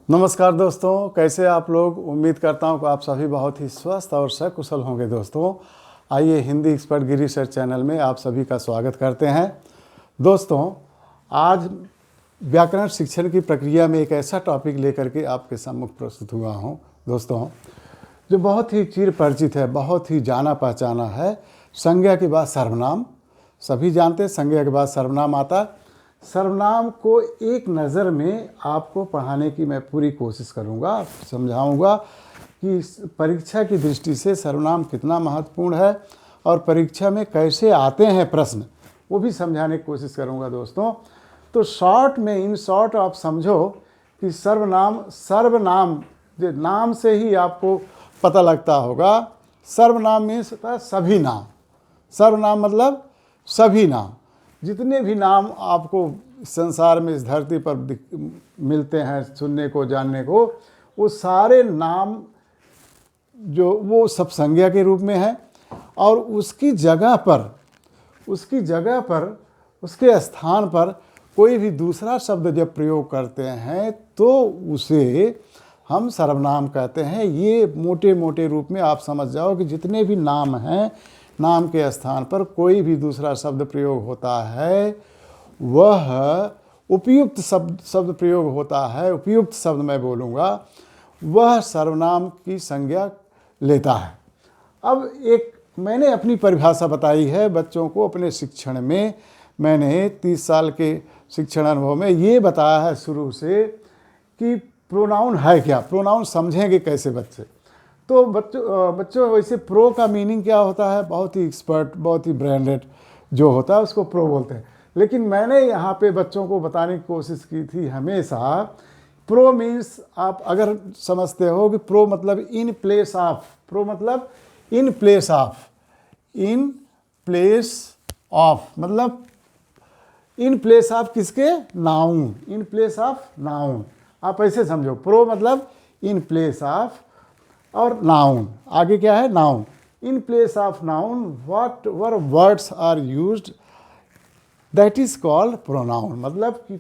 नमस्कार दोस्तों, कैसे आप लोग। उम्मीद करता हूँ कि आप सभी बहुत ही स्वस्थ और सकुशल होंगे। दोस्तों आइए हिंदी एक्सपर्ट गिरी सर चैनल में आप सभी का स्वागत करते हैं। दोस्तों आज व्याकरण शिक्षण की प्रक्रिया में एक ऐसा टॉपिक लेकर के आपके सम्मुख प्रस्तुत हुआ हूँ दोस्तों, जो बहुत ही चिर परिचित है, बहुत ही जाना पहचाना है। संज्ञा के बाद सर्वनाम, सभी जानते हैं संज्ञा के बाद सर्वनाम आता है। सर्वनाम को एक नज़र में आपको पढ़ाने की मैं पूरी कोशिश करूंगा, समझाऊंगा कि परीक्षा की दृष्टि से सर्वनाम कितना महत्वपूर्ण है और परीक्षा में कैसे आते हैं प्रश्न, वो भी समझाने की कोशिश करूंगा दोस्तों। तो शॉर्ट में, इन शॉर्ट आप समझो कि सर्वनाम जो नाम से ही आपको पता लगता होगा। सर्वनाम मीन्स होता है सभी नाम। सर्वनाम मतलब सभी नाम, जितने भी नाम आपको संसार में इस धरती पर मिलते हैं सुनने को जानने को, वो सारे नाम जो वो सब संज्ञा के रूप में है। और उसकी जगह पर उसके स्थान पर कोई भी दूसरा शब्द जब प्रयोग करते हैं तो उसे हम सर्वनाम कहते हैं। ये मोटे मोटे रूप में आप समझ जाओ कि जितने भी नाम हैं, नाम के स्थान पर कोई भी दूसरा शब्द प्रयोग होता है, वह उपयुक्त शब्द प्रयोग होता है, उपयुक्त शब्द मैं बोलूँगा, वह सर्वनाम की संज्ञा लेता है। अब एक मैंने अपनी परिभाषा बताई है बच्चों को अपने शिक्षण में। मैंने 30 साल के शिक्षण अनुभव में ये बताया है शुरू से कि प्रोनाउन है क्या, प्रोनाउन समझेंगे कैसे बच्चे। तो बच्चों वैसे प्रो का मीनिंग क्या होता है, बहुत ही एक्सपर्ट, बहुत ही ब्रांडेड जो होता है उसको प्रो बोलते हैं। लेकिन मैंने यहाँ पे बच्चों को बताने की कोशिश की थी हमेशा, प्रो मीन्स आप अगर समझते हो कि प्रो मतलब इन प्लेस ऑफ, प्रो मतलब in place of, in place of मतलब इन प्लेस ऑफ किसके, noun, in place of noun. आप ऐसे समझो, प्रो मतलब इन प्लेस ऑफ और नाउन, आगे क्या है noun. In place of noun whatever words are used that is called pronoun. मतलब कि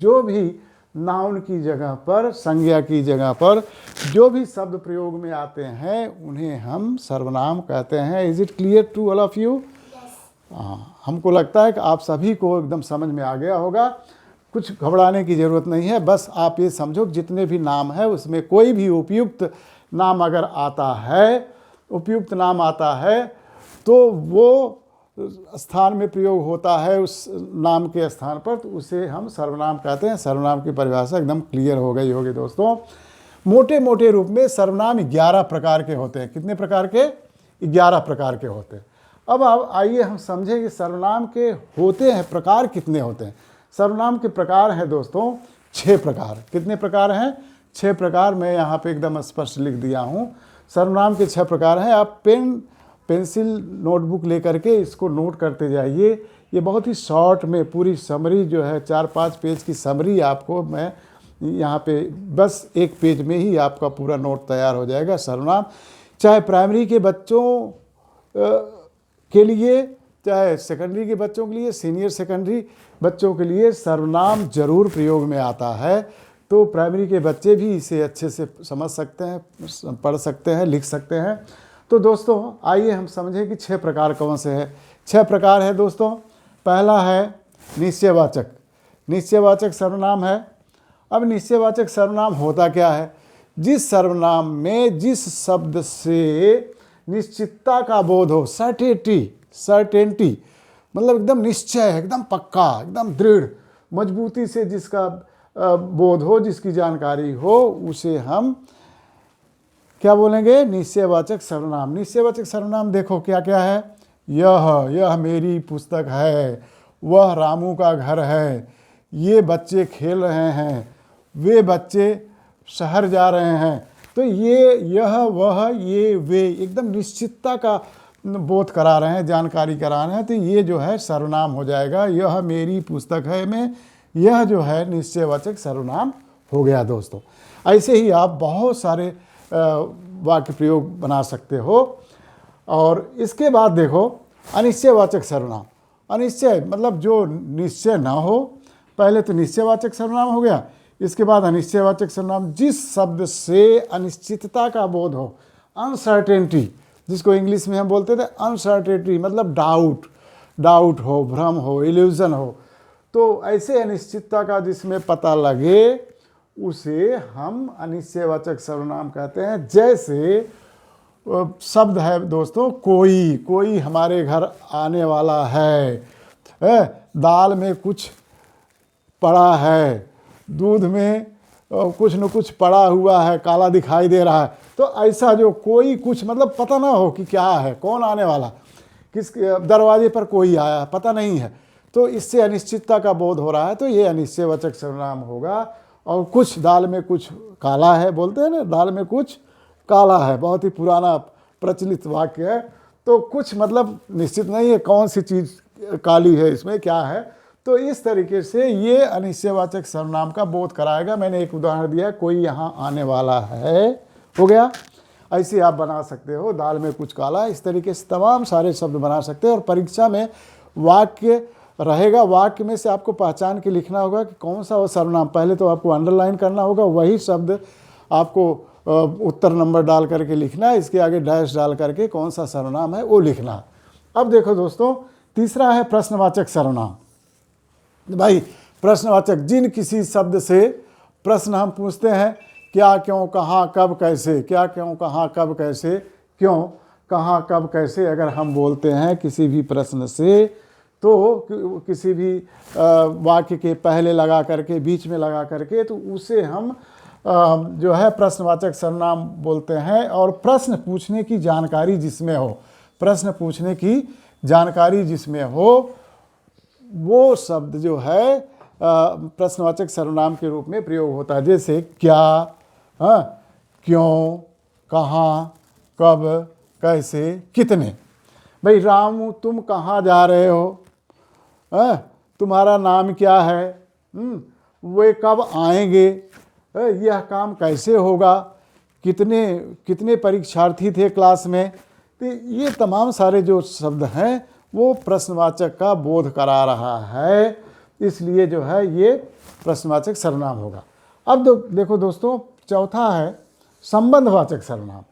जो भी नाउन की जगह पर, संज्ञा की जगह पर जो भी शब्द प्रयोग में आते हैं उन्हें हम सर्वनाम कहते हैं। Is it clear to all of you? हमको लगता है कि आप सभी को एकदम समझ में आ गया होगा। कुछ घबराने की ज़रूरत नहीं है, बस आप ये समझो कि जितने भी नाम है उसमें कोई भी उपयुक्त नाम अगर आता है, उपयुक्त नाम आता है तो वो स्थान में प्रयोग होता है उस नाम के स्थान पर, तो उसे हम सर्वनाम कहते हैं। सर्वनाम की परिभाषा एकदम क्लियर हो गई होगी दोस्तों। मोटे मोटे रूप में सर्वनाम 11 प्रकार के होते हैं। कितने प्रकार के? 11 प्रकार के होते हैं। अब आप आइए हम समझें कि सर्वनाम के होते हैं प्रकार कितने होते हैं। सर्वनाम के प्रकार हैं दोस्तों 6 प्रकार। कितने प्रकार हैं? 6 प्रकार। मैं यहाँ पे एकदम स्पष्ट लिख दिया हूँ। सर्वनाम के 6 प्रकार हैं। आप पेंसिल नोटबुक लेकर के इसको नोट करते जाइए। ये बहुत ही शॉर्ट में पूरी समरी जो है 4-5 पेज की समरी आपको मैं यहाँ पे बस एक पेज में ही आपका पूरा नोट तैयार हो जाएगा। सर्वनाम चाहे प्राइमरी के बच्चों के लिए, चाहे सेकेंडरी के बच्चों के लिए, सीनियर सेकेंडरी बच्चों के लिए सर्वनाम जरूर प्रयोग में आता है। तो प्राइमरी के बच्चे भी इसे अच्छे से समझ सकते हैं, पढ़ सकते हैं, लिख सकते हैं। तो दोस्तों आइए हम समझें कि 6 प्रकार कौन से हैं। 6 प्रकार है दोस्तों। पहला है निश्चयवाचक। निश्चयवाचक सर्वनाम है। अब निश्चयवाचक सर्वनाम होता क्या है? जिस सर्वनाम में जिस शब्द से निश्चितता का बोध हो, सर्टेनिटी मतलब एकदम निश्चय, एकदम पक्का, एकदम दृढ़, मजबूती से जिसका बोध हो, जिसकी जानकारी हो, उसे हम क्या बोलेंगे? निश्चयवाचक सर्वनाम। निश्चयवाचक सर्वनाम देखो क्या क्या है। यह मेरी पुस्तक है, वह रामू का घर है, ये बच्चे खेल रहे हैं, वे बच्चे शहर जा रहे हैं। तो ये, यह, वह, ये, वे एकदम निश्चितता का बोध करा रहे हैं, जानकारी करा रहे हैं। तो ये जो है सर्वनाम हो जाएगा। यह मेरी पुस्तक है में यह जो है निश्चयवाचक सर्वनाम हो गया दोस्तों। ऐसे ही आप बहुत सारे वाक्य प्रयोग बना सकते हो। और इसके बाद देखो अनिश्चयवाचक सर्वनाम। अनिश्चय मतलब जो निश्चय ना हो, पहले तो निश्चयवाचक सर्वनाम हो गया, इसके बाद अनिश्चयवाचक सर्वनाम, जिस शब्द से अनिश्चितता का बोध हो, अनसर्टेनिटी, जिसको इंग्लिश में हम बोलते थे अनसर्टेनिटी, मतलब डाउट हो, भ्रम हो, इल्यूजन हो, तो ऐसे अनिश्चितता का जिसमें पता लगे उसे हम अनिश्चयवाचक सर्वनाम कहते हैं। जैसे शब्द है दोस्तों, कोई हमारे घर आने वाला है, दाल में कुछ पड़ा है, दूध में कुछ न कुछ पड़ा हुआ है, काला दिखाई दे रहा है। तो ऐसा जो कोई कुछ, मतलब पता ना हो कि क्या है, कौन आने वाला, किस दरवाजे पर कोई आया, पता नहीं है, तो इससे अनिश्चितता का बोध हो रहा है, तो ये अनिश्चयवाचक सर्वनाम होगा। और कुछ, दाल में कुछ काला है, बोलते हैं ना, दाल में कुछ काला है, बहुत ही पुराना प्रचलित वाक्य है। तो कुछ मतलब निश्चित नहीं है कौन सी चीज़ काली है, इसमें क्या है। तो इस तरीके से ये अनिश्चयवाचक सर्वनाम का बोध कराएगा। मैंने एक उदाहरण दिया, कोई यहाँ आने वाला है, हो गया। ऐसे आप बना सकते हो, दाल में कुछ काला, इस तरीके से तमाम सारे शब्द बना सकते हो। और परीक्षा में वाक्य रहेगा, वाक्य में से आपको पहचान के लिखना होगा कि कौन सा वो सर्वनाम। पहले तो आपको अंडरलाइन करना होगा, वही शब्द आपको उत्तर नंबर डाल करके लिखना है, इसके आगे डैश डाल करके कौन सा सर्वनाम है वो लिखना। अब देखो दोस्तों, तीसरा है प्रश्नवाचक सर्वनाम। भाई प्रश्नवाचक, जिन किसी शब्द से प्रश्न हम पूछते हैं, क्या, क्यों, कहाँ, कब, कैसे, क्या, क्यों, कहाँ, कब, कैसे, क्यों, कहाँ, कब, कैसे, अगर हम बोलते हैं किसी भी प्रश्न से, तो किसी भी वाक्य के पहले लगा करके, बीच में लगा करके, तो उसे हम जो है प्रश्नवाचक सर्वनाम बोलते हैं। और प्रश्न पूछने की जानकारी जिसमें हो, प्रश्न पूछने की जानकारी जिसमें हो, वो शब्द जो है प्रश्नवाचक सर्वनाम के रूप में प्रयोग होता है। जैसे क्या, क्यों, कहाँ, कब, कैसे, कितने। भाई रामू, तुम कहाँ जा रहे हो, तुम्हारा नाम क्या है, वे कब आएंगे, यह काम कैसे होगा, कितने परीक्षार्थी थे क्लास में। तो ये तमाम सारे जो शब्द हैं वो प्रश्नवाचक का बोध करा रहा है, इसलिए जो है ये प्रश्नवाचक सर्वनाम होगा। अब देखो दोस्तों, चौथा है संबंधवाचक सर्वनाम।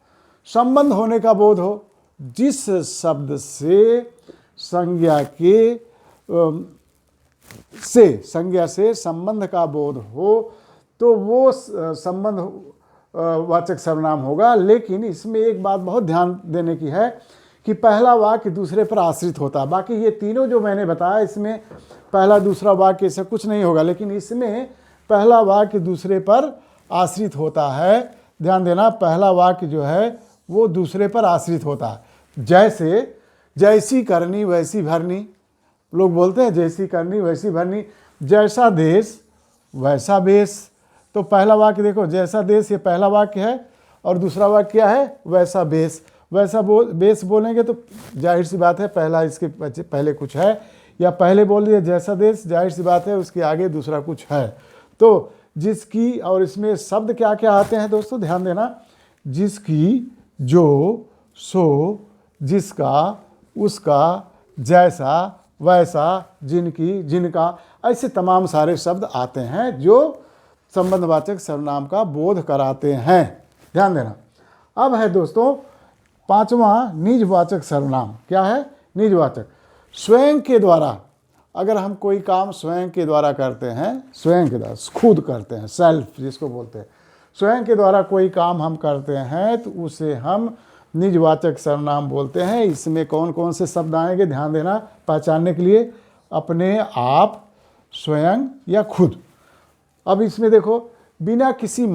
संबंध होने का बोध हो, जिस शब्द से संज्ञा से संबंध का बोध हो, तो वो संबंध वाचक सर्वनाम होगा। लेकिन इसमें एक बात बहुत ध्यान देने की है कि पहला वाक्य दूसरे पर आश्रित होता है। बाकी ये तीनों जो मैंने बताया, इसमें पहला दूसरा वाक्य से कुछ नहीं होगा, लेकिन इसमें पहला वाक्य दूसरे पर आश्रित होता है। ध्यान देना, पहला वाक्य जो है वो दूसरे पर आश्रित होता है। जैसे, जैसी करनी वैसी भरनी, लोग बोलते हैं जैसी करनी वैसी भरनी। जैसा देश वैसा बेस, तो पहला वाक्य देखो, जैसा देश ये पहला वाक्य है, और दूसरा वाक्य क्या है, वैसा बेस। वैसा बेस बोलेंगे तो जाहिर सी बात है पहला इसके पहले कुछ है, या पहले बोल दिया जैसा देश, जाहिर सी बात है उसके आगे दूसरा कुछ है। तो जिसकी, और इसमें शब्द क्या क्या आते हैं दोस्तों, ध्यान देना, जिसकी, जो, सो, जिसका, उसका, जैसा, वैसा, जिनकी, जिनका, ऐसे तमाम सारे शब्द आते हैं जो संबंधवाचक सर्वनाम का बोध कराते हैं। ध्यान देना। अब है दोस्तों पांचवा निजवाचक सर्वनाम। क्या है, निजवाचक। स्वयं के द्वारा, अगर हम कोई काम स्वयं के द्वारा करते हैं, स्वयं के द्वारा, खुद करते हैं, सेल्फ जिसको बोलते हैं, स्वयं के द्वारा कोई काम हम करते हैं, तो उसे हम निजवाचक सर्वनाम बोलते हैं। इसमें कौन कौन से शब्द आएंगे, ध्यान देना पहचानने के लिए, अपने आप, स्वयं या खुद। अब इसमें देखो, बिना किसी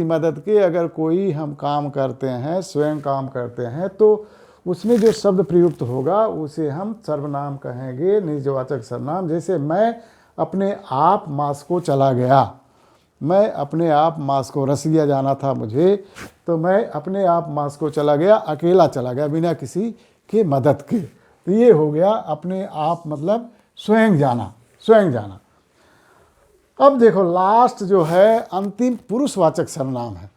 मदद के अगर कोई हम काम करते हैं, स्वयं काम करते हैं, तो उसमें जो शब्द प्रयुक्त होगा उसे हम सर्वनाम कहेंगे, निजवाचक सर्वनाम। जैसे मैं अपने आप मास्को चला गया, मैं अपने आप मास्को, रसिया जाना था मुझे, तो मैं अपने आप मास्को चला गया, अकेला चला गया, बिना किसी के मदद के। तो ये हो गया अपने आप, मतलब स्वयं जाना, स्वयं जाना। अब देखो लास्ट जो है अंतिम पुरुषवाचक सर्वनाम है।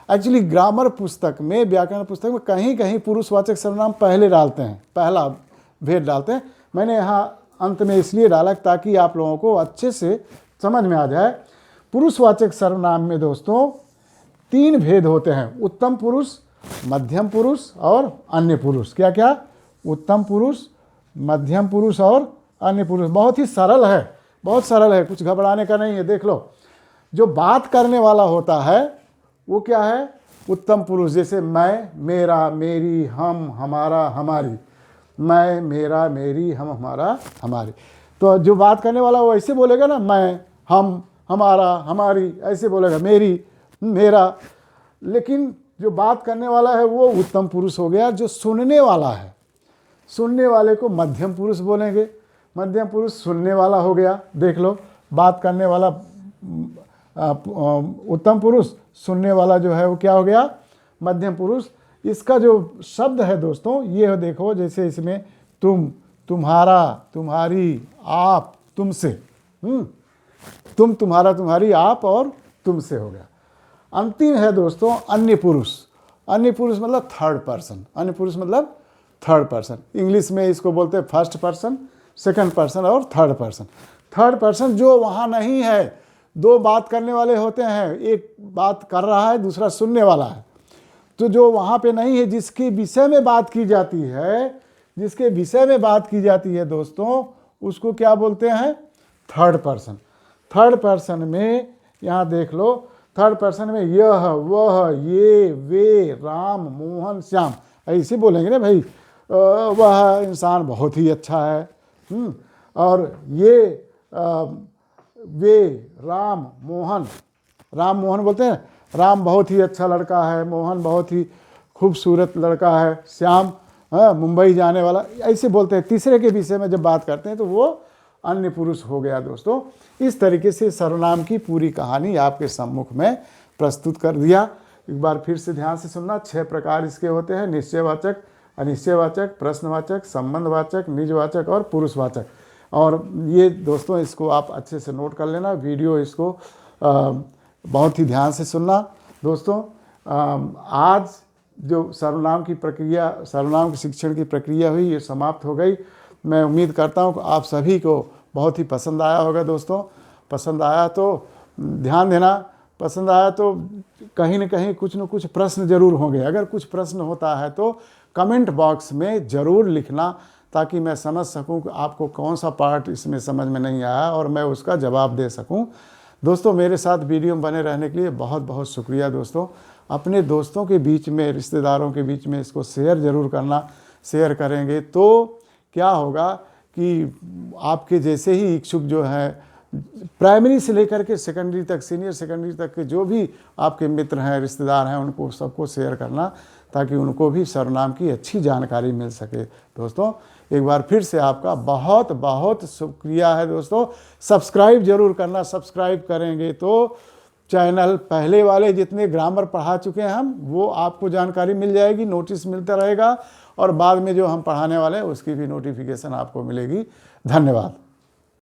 एक्चुअली ग्रामर पुस्तक में, व्याकरण पुस्तक में कहीं कहीं पुरुषवाचक सर्वनाम पहले डालते हैं, पहला भेद डालते हैं। मैंने यहाँ अंत में इसलिए डाला ताकि आप लोगों को अच्छे से समझ में आ जाए। पुरुषवाचक सर्वनाम में दोस्तों 3 भेद होते हैं, उत्तम पुरुष, मध्यम पुरुष और अन्य पुरुष। क्या क्या? उत्तम पुरुष, मध्यम पुरुष और अन्य पुरुष। बहुत ही सरल है, बहुत सरल है, कुछ घबराने का नहीं है। देख लो, जो बात करने वाला होता है वो क्या है? उत्तम पुरुष। जैसे मैं, मेरा, मेरी, हम, हमारा, हमारी। मैं, मेरा, मेरी, हम, हमारा, हमारी। तो जो बात करने वाला वो ऐसे बोलेगा ना, मैं, हम, हमारा, हमारी, ऐसे बोलेगा, मेरी, मेरा। लेकिन जो बात करने वाला है वो उत्तम पुरुष हो गया। जो सुनने वाला है, सुनने वाले को मध्यम पुरुष बोलेंगे। मध्यम पुरुष सुनने वाला हो गया। देख लो, बात करने वाला उत्तम पुरुष, सुनने वाला जो है वो क्या हो गया? मध्यम पुरुष। इसका जो शब्द है दोस्तों, ये देखो, जैसे इसमें तुम, तुम्हारा, तुम्हारी, आप, तुमसे। तुम, तुम्हारा, तुम्हारी, आप और तुमसे हो गया। अंतिम है दोस्तों अन्य पुरुष। अन्य पुरुष मतलब थर्ड पर्सन। अन्य पुरुष मतलब थर्ड पर्सन। इंग्लिश में इसको बोलते हैं फर्स्ट पर्सन, सेकंड पर्सन और थर्ड पर्सन। थर्ड पर्सन जो वहाँ नहीं है, 2 बात करने वाले होते हैं, एक बात कर रहा है, दूसरा सुनने वाला है। तो जो वहाँ पे नहीं है, जिसके विषय में बात की जाती है, जिसके विषय में बात की जाती है दोस्तों, उसको क्या बोलते हैं? Third person. थर्ड पर्सन में यहाँ देख लो, थर्ड पर्सन में यह, वह, ये, वे, राम, मोहन, श्याम, ऐसे बोलेंगे ना भाई। वह इंसान बहुत ही अच्छा है, और ये वे, राम, मोहन, राम मोहन बोलते हैं। राम बहुत ही अच्छा लड़का है, मोहन बहुत ही खूबसूरत लड़का है, श्याम मुंबई जाने वाला, ऐसे बोलते हैं। तीसरे के विषय में जब बात करते हैं तो वो अन्य पुरुष हो गया दोस्तों। इस तरीके से सर्वनाम की पूरी कहानी आपके सम्मुख में प्रस्तुत कर दिया। एक बार फिर से ध्यान से सुनना। 6 प्रकार इसके होते हैं: निश्चयवाचक, अनिश्चयवाचक, प्रश्नवाचक, संबंधवाचक, निजवाचक और पुरुषवाचक। और ये दोस्तों, इसको आप अच्छे से नोट कर लेना। वीडियो इसको बहुत ही ध्यान से सुनना दोस्तों। आज जो सर्वनाम की प्रक्रिया, सर्वनाम के शिक्षण की प्रक्रिया हुई, ये समाप्त हो गई। मैं उम्मीद करता हूँ कि आप सभी को बहुत ही पसंद आया होगा दोस्तों। पसंद आया तो ध्यान देना, पसंद आया तो कहीं न कहीं कुछ न कुछ प्रश्न जरूर होंगे। अगर कुछ प्रश्न होता है तो कमेंट बॉक्स में ज़रूर लिखना, ताकि मैं समझ सकूं कि आपको कौन सा पार्ट इसमें समझ में नहीं आया और मैं उसका जवाब दे सकूं। दोस्तों, मेरे साथ वीडियो में बने रहने के लिए बहुत बहुत शुक्रिया दोस्तों। अपने दोस्तों के बीच में, रिश्तेदारों के बीच में इसको शेयर ज़रूर करना। शेयर करेंगे तो क्या होगा कि आपके जैसे ही इच्छुक जो हैं, प्राइमरी से लेकर के सेकेंडरी तक, सीनियर सेकेंडरी तक के जो भी आपके मित्र हैं, रिश्तेदार हैं, उनको सबको शेयर करना, ताकि उनको भी सर्वनाम की अच्छी जानकारी मिल सके। दोस्तों, एक बार फिर से आपका बहुत बहुत शुक्रिया है दोस्तों। सब्सक्राइब जरूर करना। सब्सक्राइब करेंगे तो चैनल पहले वाले जितने ग्रामर पढ़ा चुके हैं हम, वो आपको जानकारी मिल जाएगी, नोटिस मिलता रहेगा, और बाद में जो हम पढ़ाने वाले हैं उसकी भी नोटिफिकेशन आपको मिलेगी। धन्यवाद।